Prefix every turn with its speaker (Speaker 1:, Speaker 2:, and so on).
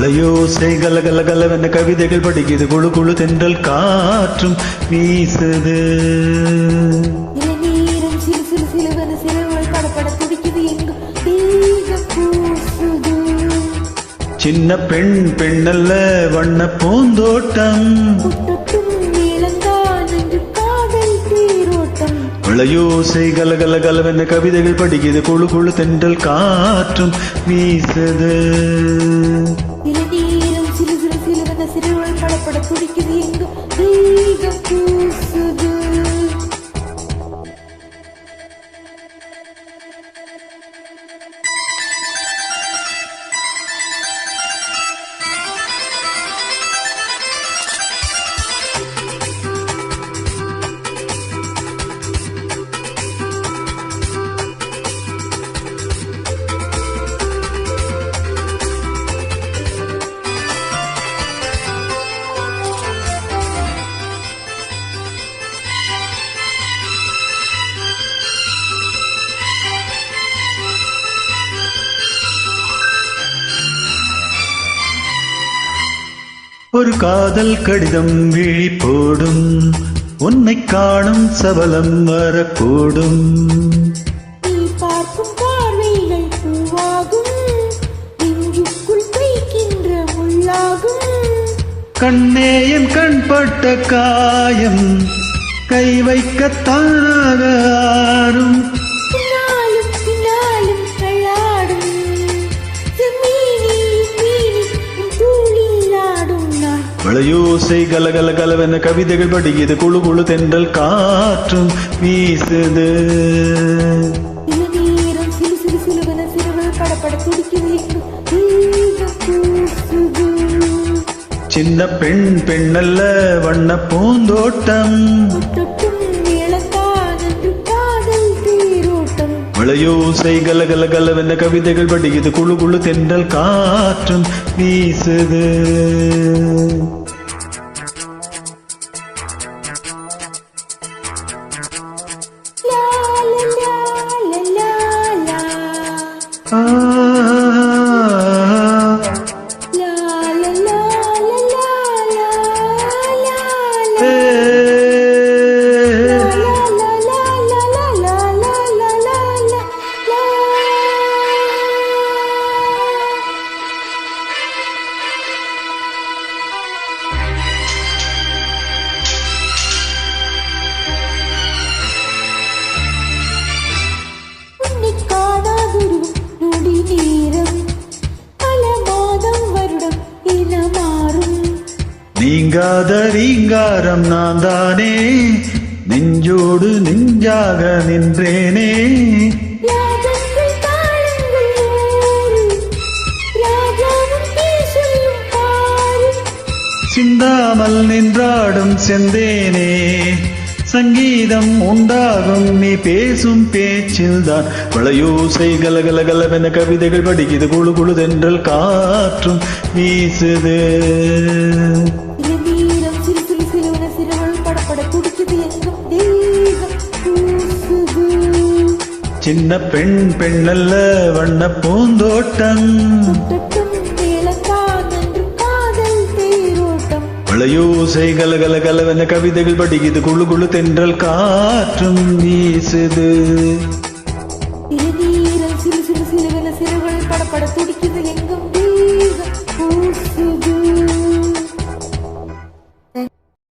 Speaker 1: மலையோசை கலகல கலவென கவிதைகள் படிக்குது, குழு குழு தென்றல் காற்றும் வீசுது.
Speaker 2: இளநீரம் சிறு சிறு சிலுவன சிறுவள் படப்பட துடிக்குது, எங்கும் தேகம் பூசுது.
Speaker 1: சின்ன பெண் பெண்ணல்ல வண்ண பூந்தோட்டம்,
Speaker 2: முட்டட்டும் மேளந்தான் என்று காதல் தேரோட்டம்.
Speaker 1: மலையோசை கலகல கலவென கவிதைகள் படிக்குது, குழு குழு தென்றல் காற்றும் வீசுது.
Speaker 2: இளநீரம் சிறு சிறு சிலுவன சிறுவள் படப்பட துடிக்குது, எங்கும் தேகம் பூசுது.
Speaker 1: ஒரு காதல் கடிதம் விழி போடும், உன்னை காணும் சபலம் வரக்கூடும்.
Speaker 2: நீ பார்க்கும் பார்வைகள் பூவாகும், நெஞ்சுக்குள் தைக்கின்ற முள்ளாகும்.
Speaker 1: கண்ணே என் கண்பட்ட காயம் கை வைக்கத்தானாக ஆறும்.
Speaker 2: பின்னாலும் பின்னாலும் தள்ளாடும் செம்மீனி மீனி உன் தூளில் ஆடும் நான்.
Speaker 1: மலையோசை கலகல கலவென கவிதைகள் படிக்குது, குழு குழு தென்றல் காற்றும் வீசுது.
Speaker 2: இளநீரம் சிறு சிறு சிலுவன சிறுவள் படப்பட துடிக்குது, எங்கும் தேகம் பூசுது.
Speaker 1: சின்ன பெண் பெண்ணல்ல வண்ண பூந்தோட்டம்,
Speaker 2: முட்டட்டும் மேளந்தான் என்று காதல் தேரோட்டம்.
Speaker 1: மலையோசை கலகல கலவென கவிதைகள் படிக்குது, குழு குழு தென்றல் காற்றும் வீசுது.
Speaker 2: லா லா லா லா லா
Speaker 1: ஆ,
Speaker 2: லா லா லா லா லா லா
Speaker 1: ஏ,
Speaker 2: லா லா லா லா லா லா லா லா லா. உன்னை காணாதொரு நொடி நேரம் பல மாதம் வருடம் என மாறும்.
Speaker 1: நீங்காத ரீங்காரம் நான் தானே, நெஞ்சோடு நெஞ்சாக நின்றேனே.
Speaker 2: ராகங்கள் தாளங்கள் நூறு, ராஜாவும் பேசும் பாரு.
Speaker 1: சிந்தாமல் நின்றாடும் செந்தேனே, சங்கீதம் உண்டாகும் நீ பேசும் பேச்சில்தான். மலையோசை கலகல கலவென கவிதைகள் படிக்குது, குழு குழு தென்றல் காற்றும் வீசுது.
Speaker 2: இளநீரம் சிறு சிறு சிலுவன சிறுவள் படப்பட துடிக்குது, எங்கும் தேகம் பூசுது.
Speaker 1: சின்ன பெண் பெண்ணல்ல வண்ண பூந்தோட்டம்,
Speaker 2: முட்டட்டும் மேளந்தான் என்று காதல் தேரோட்டம்.
Speaker 1: மலையோசை கலகல கலவென கவிதைகள் படிக்குது, குழு குழு தென்றல் காற்றும் வீசுது.
Speaker 2: இளநீரம் சிறு சிறு சிலுவன சிறுவள் படப்பட